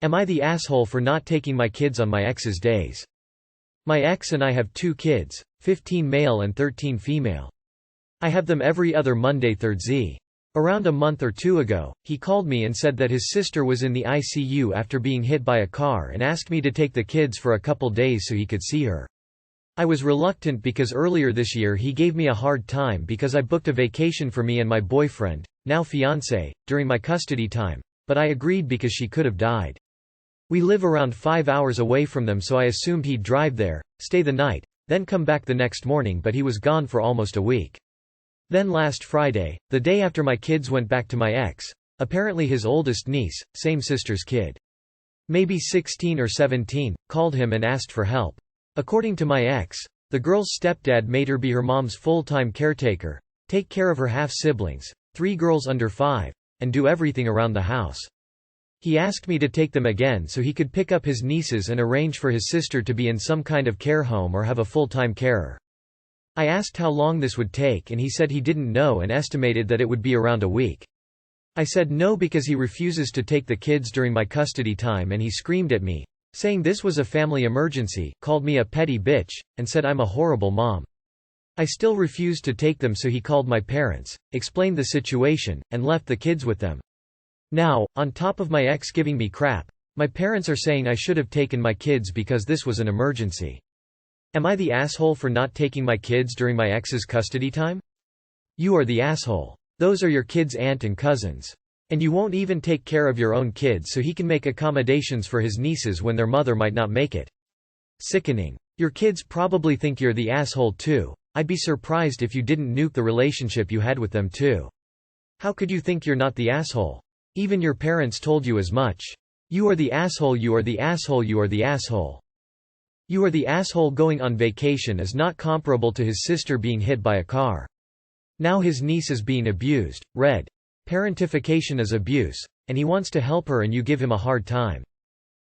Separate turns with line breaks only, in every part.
Am I the asshole for not taking my kids on my ex's days? My ex and I have 2 kids, 15 male and 13 female. I have them every other Monday Thursday. Around a month or 2 ago, he called me and said that his sister was in the ICU after being hit by a car and asked me to take the kids for a couple days so he could see her. I was reluctant because earlier this year he gave me a hard time because I booked a vacation for me and my boyfriend, now fiancé, during my custody time, but I agreed because she could have died. We live around 5 hours away from them, so I assumed he'd drive there, stay the night, then come back the next morning, but he was gone for almost a week. Then last Friday, the day after my kids went back to my ex, apparently his oldest niece, same sister's kid, maybe 16 or 17, called him and asked for help. According to my ex, the girl's stepdad made her be her mom's full-time caretaker, take care of her half-siblings, 3 girls under 5, and do everything around the house. He asked me to take them again so he could pick up his nieces and arrange for his sister to be in some kind of care home or have a full-time carer. I asked how long this would take and he said he didn't know and estimated that it would be around a week. I said no because he refuses to take the kids during my custody time and he screamed at me, saying this was a family emergency, called me a petty bitch, and said I'm a horrible mom. I still refused to take them, so he called my parents, explained the situation, and left the kids with them. Now, on top of my ex giving me crap, my parents are saying I should have taken my kids because this was an emergency. Am I the asshole for not taking my kids during my ex's custody time? You are the asshole. Those are your kids' aunt and cousins. And you won't even take care of your own kids so he can make accommodations for his nieces when their mother might not make it. Sickening. Your kids probably think you're the asshole too. I'd be surprised if you didn't nuke the relationship you had with them too. How could you think you're not the asshole? Even your parents told you as much. You are the asshole, you are the asshole, you are the asshole. You are the asshole. Going on vacation is not comparable to his sister being hit by a car. Now his niece is being abused. Red. Parentification is abuse, and he wants to help her and you give him a hard time.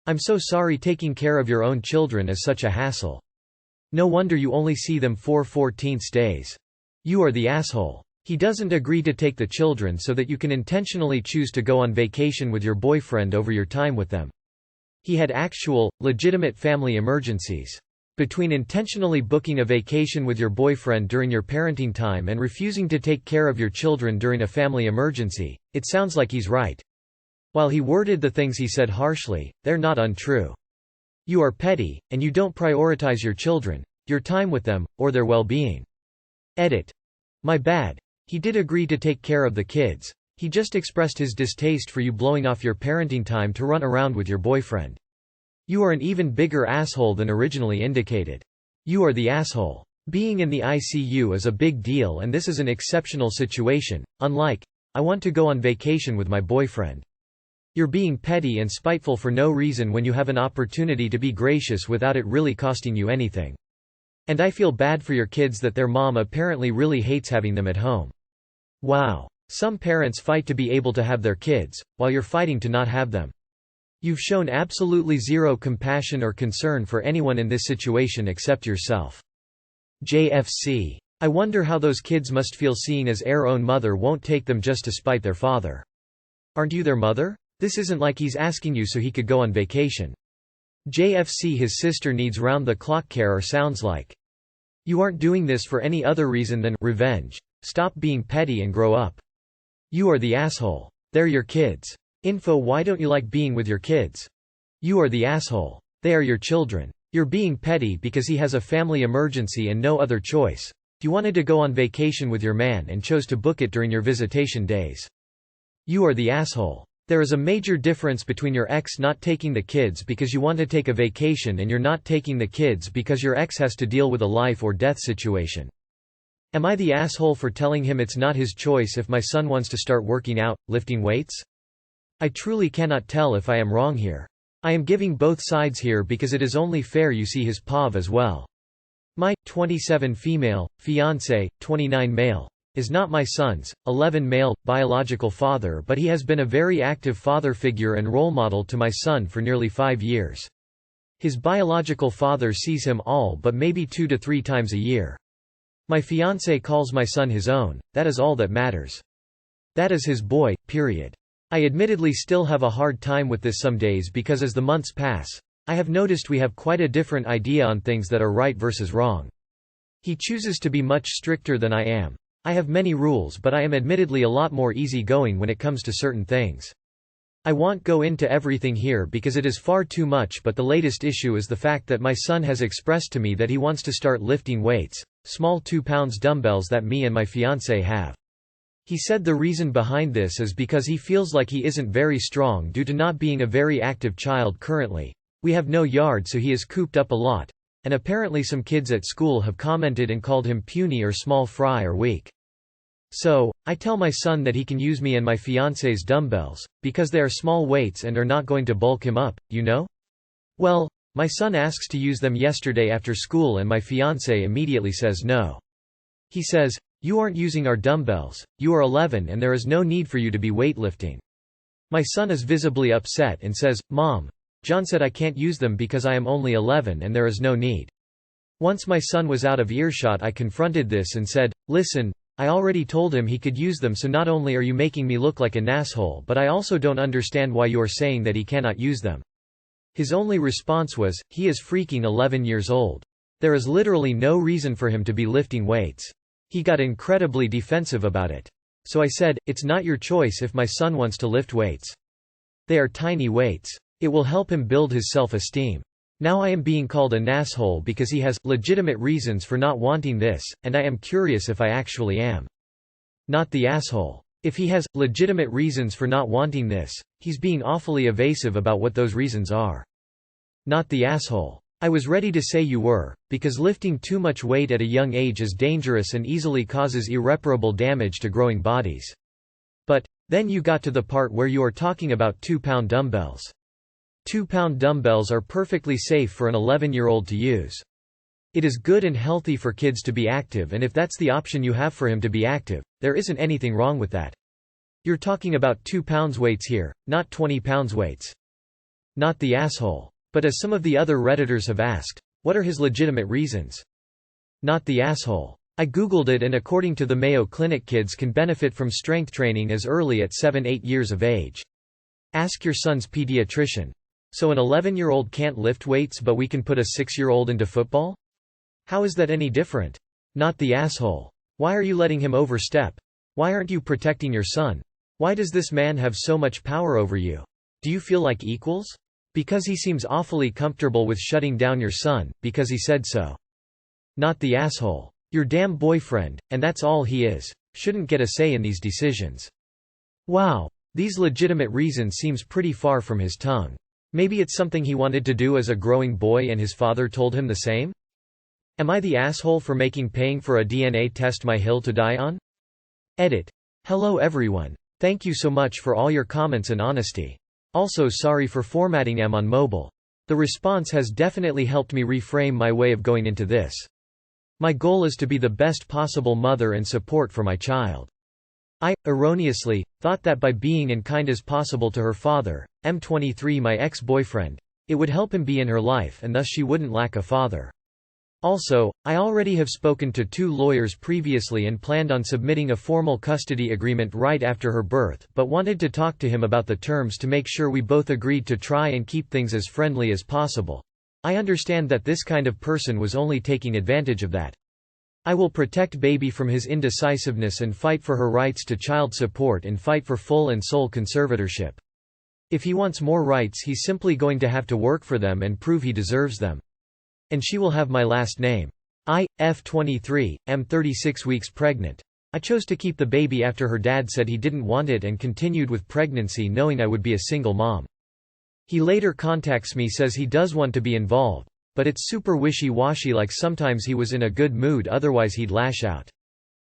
I'm so sorry. Taking care of your own children is such a hassle. No wonder you only see them 4/14 days. You are the asshole. He doesn't agree to take the children so that you can intentionally choose to go on vacation with your boyfriend over your time with them. He had actual, legitimate family emergencies. Between intentionally booking a vacation with your boyfriend during your parenting time and refusing to take care of your children during a family emergency, it sounds like he's right. While he worded the things he said harshly, they're not untrue. You are petty, and you don't prioritize your children, your time with them, or their well-being. Edit. My bad. He did agree to take care of the kids. He just expressed his distaste for you blowing off your parenting time to run around with your boyfriend. You are an even bigger asshole than originally indicated. You are the asshole. Being in the ICU is a big deal and this is an exceptional situation, unlike, I want to go on vacation with my boyfriend. You're being petty and spiteful for no reason when you have an opportunity to be gracious without it really costing you anything. And I feel bad for your kids that their mom apparently really hates having them at home. Wow. Some parents fight to be able to have their kids, while you're fighting to not have them. You've shown absolutely zero compassion or concern for anyone in this situation except yourself. JFC. I wonder how those kids must feel seeing as their own mother won't take them just to spite their father. Aren't you their mother? This isn't like he's asking you so he could go on vacation. JFC. His sister needs round-the-clock care, or sounds like. You aren't doing this for any other reason than revenge. Stop being petty and grow up. You are the asshole. They're your kids. Info. Why don't you like being with your kids? You are the asshole. They are your children. You're being petty because he has a family emergency and no other choice. You wanted to go on vacation with your man and chose to book it during your visitation days. You are the asshole. There is a major difference between your ex not taking the kids because you want to take a vacation and you're not taking the kids because your ex has to deal with a life or death situation. Am I the asshole for telling him it's not his choice if my son wants to start working out, lifting weights? I truly cannot tell if I am wrong here. I am giving both sides here because it is only fair you see his POV as well. My 27 female, fiancé, 29 male, is not my son's 11 male, biological father, but he has been a very active father figure and role model to my son for nearly 5 years. His biological father sees him all but maybe 2 to 3 times a year. My fiancé calls my son his own, that is all that matters. That is his boy, period. I admittedly still have a hard time with this some days because as the months pass, I have noticed we have quite a different idea on things that are right versus wrong. He chooses to be much stricter than I am. I have many rules, but I am admittedly a lot more easygoing when it comes to certain things. I won't go into everything here because it is far too much, but the latest issue is the fact that my son has expressed to me that he wants to start lifting weights, small 2-pound dumbbells that me and my fiancé have. He said the reason behind this is because he feels like he isn't very strong due to not being a very active child currently. We have no yard, so he is cooped up a lot. And apparently some kids at school have commented and called him puny or small fry or weak. So, I tell my son that he can use me and my fiancé's dumbbells, because they are small weights and are not going to bulk him up, you know? Well, my son asks to use them yesterday after school and my fiancé immediately says no. He says, "You aren't using our dumbbells, you are 11 and there is no need for you to be weightlifting." My son is visibly upset and says, "Mom, John said I can't use them because I am only 11 and there is no need." Once my son was out of earshot, I confronted this and said, "Listen, I already told him he could use them, so not only are you making me look like an asshole, but I also don't understand why you are saying that he cannot use them." His only response was, "He is freaking 11 years old. There is literally no reason for him to be lifting weights." He got incredibly defensive about it. So I said, "It's not your choice if my son wants to lift weights. They are tiny weights. It will help him build his self-esteem." Now I am being called an asshole because he has legitimate reasons for not wanting this, and I am curious if I actually am. Not the asshole. If he has legitimate reasons for not wanting this, he's being awfully evasive about what those reasons are. Not the asshole. I was ready to say you were, because lifting too much weight at a young age is dangerous and easily causes irreparable damage to growing bodies. But then you got to the part where you are talking about 2-pound dumbbells. 2-pound dumbbells are perfectly safe for an 11-year-old to use. It is good and healthy for kids to be active, and if that's the option you have for him to be active, there isn't anything wrong with that. You're talking about 2 pounds weights here, not 20 pounds weights. Not the asshole. But as some of the other Redditors have asked, what are his legitimate reasons? Not the asshole. I googled it, and according to the Mayo Clinic, kids can benefit from strength training as early at 7-8 years of age. Ask your son's pediatrician. So an 11-year-old can't lift weights, but we can put a 6-year-old into football? How is that any different? Not the asshole. Why are you letting him overstep? Why aren't you protecting your son? Why does this man have so much power over you? Do you feel like equals? Because he seems awfully comfortable with shutting down your son, because he said so. Not the asshole. Your damn boyfriend, and that's all he is, shouldn't get a say in these decisions. Wow. These legitimate reasons seems pretty far from his tongue. Maybe it's something he wanted to do as a growing boy and his father told him the same? Am I the asshole for making paying for a DNA test my hill to die on? Edit. Hello everyone. Thank you so much for all your comments and honesty. Also sorry for formatting M on mobile. The response has definitely helped me reframe my way of going into this. My goal is to be the best possible mother and support for my child. I, erroneously, thought that by being and kind as possible to her father, M23 my ex-boyfriend, it would help him be in her life and thus she wouldn't lack a father. Also, I already have spoken to 2 lawyers previously and planned on submitting a formal custody agreement right after her birth, but wanted to talk to him about the terms to make sure we both agreed to try and keep things as friendly as possible. I understand that this kind of person was only taking advantage of that. I will protect baby from his indecisiveness and fight for her rights to child support and fight for full and sole conservatorship. If he wants more rights, he's simply going to have to work for them and prove he deserves them. And she will have my last name. I, F23, am 36 weeks pregnant. I chose to keep the baby after her dad said he didn't want it and continued with pregnancy knowing I would be a single mom. He later contacts me, says he does want to be involved. But it's super wishy-washy, like sometimes he was in a good mood, otherwise he'd lash out.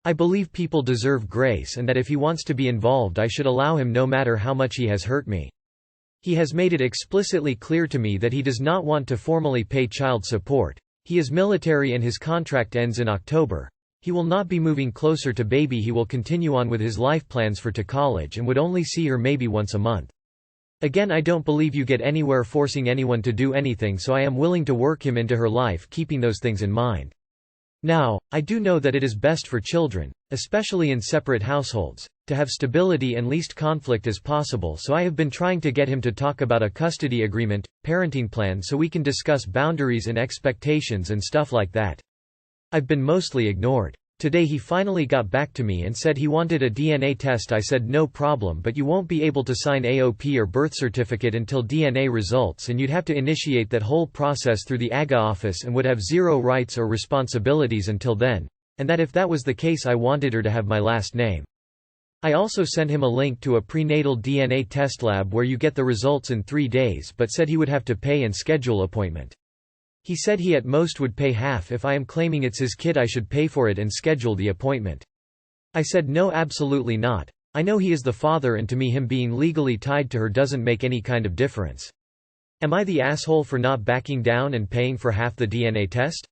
I believe people deserve grace and that if he wants to be involved I should allow him no matter how much he has hurt me. He has made it explicitly clear to me that he does not want to formally pay child support. He is military and his contract ends in October. He will not be moving closer to baby. He will continue on with his life plans for to college and would only see her maybe once a month. Again, I don't believe you get anywhere forcing anyone to do anything, so I am willing to work him into her life keeping those things in mind. Now, I do know that it is best for children, especially in separate households, to have stability and least conflict as possible, so I have been trying to get him to talk about a custody agreement, parenting plan, so we can discuss boundaries and expectations and stuff like that. I've been mostly ignored. Today he finally got back to me and said he wanted a DNA test. I said no problem, but you won't be able to sign AOP or birth certificate until DNA results, and you'd have to initiate that whole process through the AITA office and would have zero rights or responsibilities until then, and that if that was the case I wanted her to have my last name. I also sent him a link to a prenatal DNA test lab where you get the results in 3 days, but said he would have to pay and schedule appointment. He said he at most would pay half. If I am claiming it's his kid, I should pay for it and schedule the appointment. I said no, absolutely not. I know he is the father, and to me him being legally tied to her doesn't make any kind of difference. Am I the asshole for not backing down and paying for half the DNA test?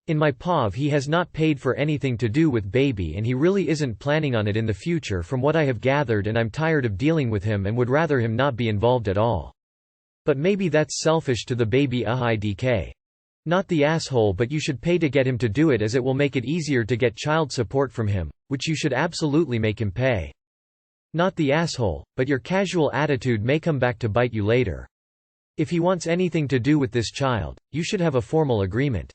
In my POV he has not paid for anything to do with baby, and he really isn't planning on it in the future from what I have gathered, and I'm tired of dealing with him and would rather him not be involved at all. But maybe that's selfish to the baby. IDK. Not the asshole, but you should pay to get him to do it, as it will make it easier to get child support from him, which you should absolutely make him pay. Not the asshole, but your casual attitude may come back to bite you later. If he wants anything to do with this child, you should have a formal agreement.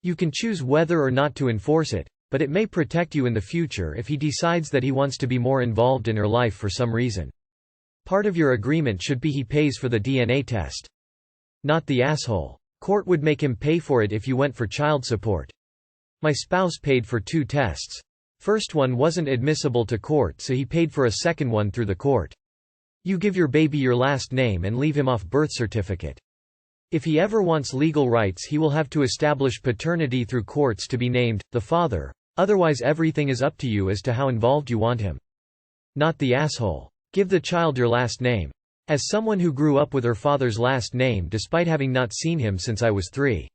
You can choose whether or not to enforce it, but it may protect you in the future if he decides that he wants to be more involved in her life for some reason. Part of your agreement should be he pays for the DNA test. Not the asshole. Court would make him pay for it if you went for child support. My spouse paid for 2 tests. First one wasn't admissible to court, so he paid for a second one through the court. You give your baby your last name and leave him off birth certificate. If he ever wants legal rights, he will have to establish paternity through courts to be named the father, otherwise everything is up to you as to how involved you want him. Not the asshole. Give the child your last name. As someone who grew up with her father's last name despite having not seen him since I was 3.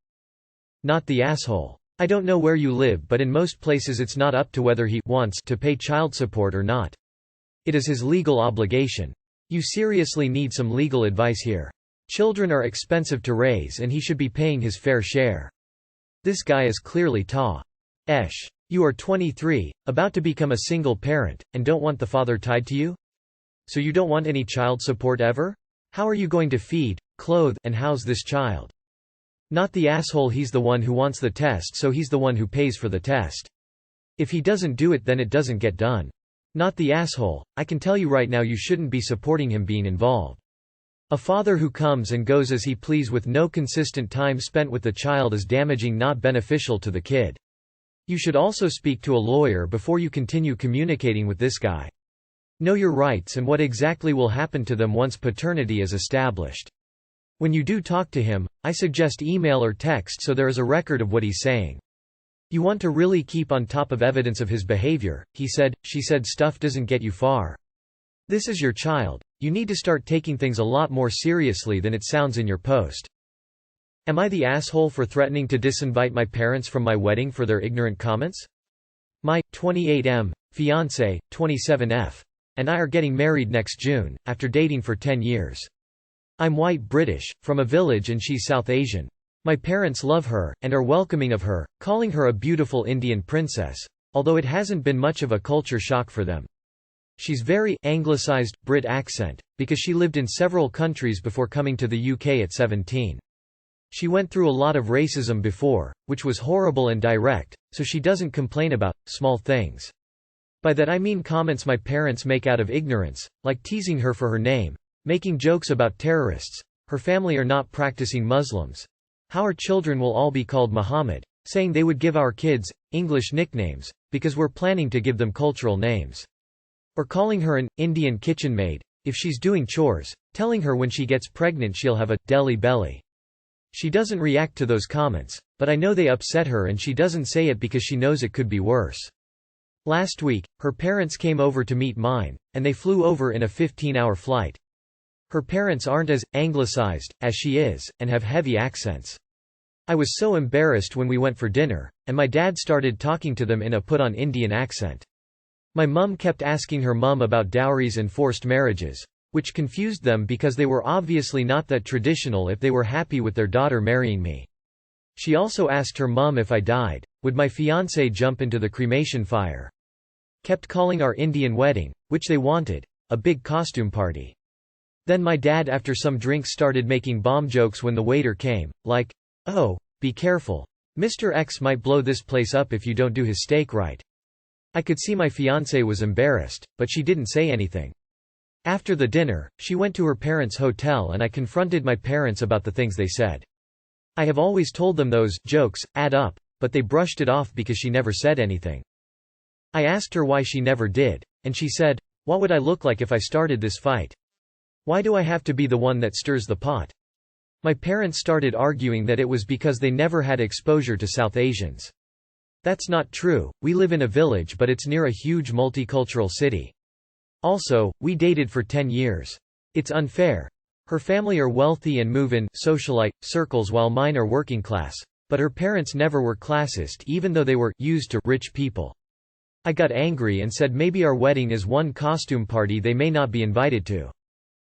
Not the asshole. I don't know where you live, but in most places it's not up to whether he wants to pay child support or not. It is his legal obligation. You seriously need some legal advice here. Children are expensive to raise, and he should be paying his fair share. This guy is clearly ta-esh. You are 23, about to become a single parent, and don't want the father tied to you? So you don't want any child support ever? How are you going to feed, clothe, and house this child? Not the asshole. He's the one who wants the test, so he's the one who pays for the test. If he doesn't do it, then it doesn't get done. Not the asshole. I can tell you right now, you shouldn't be supporting him being involved. A father who comes and goes as he please with no consistent time spent with the child is damaging, not beneficial to the kid. You should also speak to a lawyer before you continue communicating with this guy. Know your rights and what exactly will happen to them once paternity is established. When you do talk to him, I suggest email or text so there is a record of what he's saying. You want to really keep on top of evidence of his behavior. He said, she said stuff doesn't get you far. This is your child. You need to start taking things a lot more seriously than it sounds in your post. Am I the asshole for threatening to disinvite my parents from my wedding for their ignorant comments? My 28M fiancé, 27F, and I are getting married next June, after dating for 10 years. I'm white British, from a village, and she's South Asian. My parents love her, and are welcoming of her, calling her a beautiful Indian princess, although it hasn't been much of a culture shock for them. She's very anglicized, Brit accent, because she lived in several countries before coming to the UK at 17. She went through a lot of racism before, which was horrible and direct, so she doesn't complain about small things. By that I mean comments my parents make out of ignorance, like teasing her for her name, making jokes about terrorists, her family are not practicing Muslims, how our children will all be called Muhammad, saying they would give our kids English nicknames, because we're planning to give them cultural names. Or calling her an Indian kitchen maid, if she's doing chores, telling her when she gets pregnant she'll have a Delhi belly. She doesn't react to those comments, but I know they upset her, and she doesn't say it because she knows it could be worse. Last week, her parents came over to meet mine, and they flew over in a 15-hour flight. Her parents aren't as anglicized as she is, and have heavy accents. I was so embarrassed when we went for dinner, and my dad started talking to them in a put-on Indian accent. My mum kept asking her mum about dowries and forced marriages, which confused them because they were obviously not that traditional if they were happy with their daughter marrying me. She also asked her mom if I died, would my fiancé jump into the cremation fire. Kept calling our Indian wedding, which they wanted, a big costume party. Then my dad after some drinks started making bomb jokes when the waiter came, like, "Oh, be careful. Mr. X might blow this place up if you don't do his steak right." I could see my fiancée was embarrassed, but she didn't say anything. After the dinner, she went to her parents' hotel and I confronted my parents about the things they said. I have always told them those jokes add up, but they brushed it off because she never said anything. I asked her why she never did, and she said, "What would I look like if I started this fight? Why do I have to be the one that stirs the pot?" My parents started arguing that it was because they never had exposure to South Asians. That's not true, we live in a village but it's near a huge multicultural city. Also, we dated for 10 years. It's unfair. Her family are wealthy and move in socialite circles while mine are working class, but her parents never were classist even though they were used to rich people. I got angry and said maybe our wedding is one costume party they may not be invited to.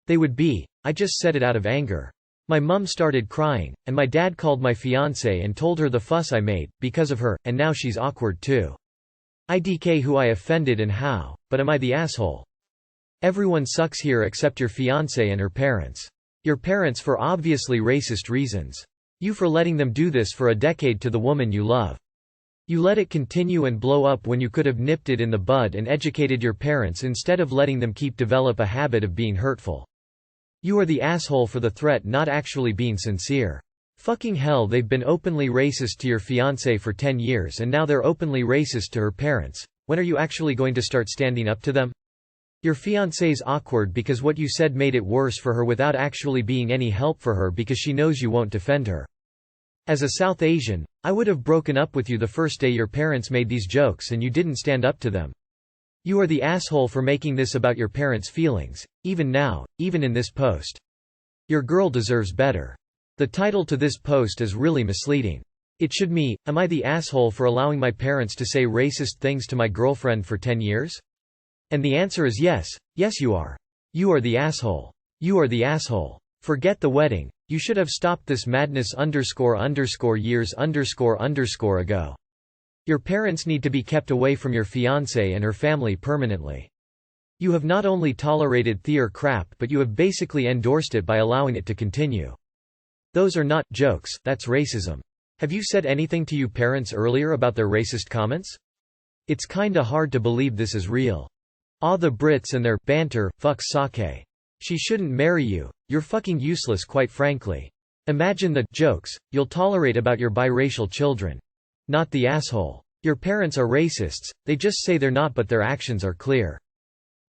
They would be. I just said it out of anger. My mum started crying, and my dad called my fiancée and told her the fuss I made, because of her, and now she's awkward too. IDK who I offended and how, but am I the asshole? Everyone sucks here except your fiancée and her parents. Your parents for obviously racist reasons. You for letting them do this for a decade to the woman you love. You let it continue and blow up when you could have nipped it in the bud and educated your parents instead of letting them develop a habit of being hurtful. You are the asshole for the threat not actually being sincere. Fucking hell, they've been openly racist to your fiancé for 10 years and now they're openly racist to her parents. When are you actually going to start standing up to them? Your fiancé's awkward because what you said made it worse for her without actually being any help for her because she knows you won't defend her. As a South Asian, I would have broken up with you the first day your parents made these jokes and you didn't stand up to them. You are the asshole for making this about your parents' feelings, even now, even in this post. Your girl deserves better. The title to this post is really misleading. It should be, am I the asshole for allowing my parents to say racist things to my girlfriend for 10 years? And the answer is yes, yes you are. You are the asshole. You are the asshole. Forget the wedding. You should have stopped this madness __years __ ago. Your parents need to be kept away from your fiancée and her family permanently. You have not only tolerated their crap but you have basically endorsed it by allowing it to continue. Those are not jokes, that's racism. Have you said anything to your parents earlier about their racist comments? It's kinda hard to believe this is real. The Brits and their banter, fuck sake. She shouldn't marry you, you're fucking useless quite frankly. Imagine the jokes you'll tolerate about your biracial children. Not the asshole. Your parents are racists, they just say they're not but their actions are clear.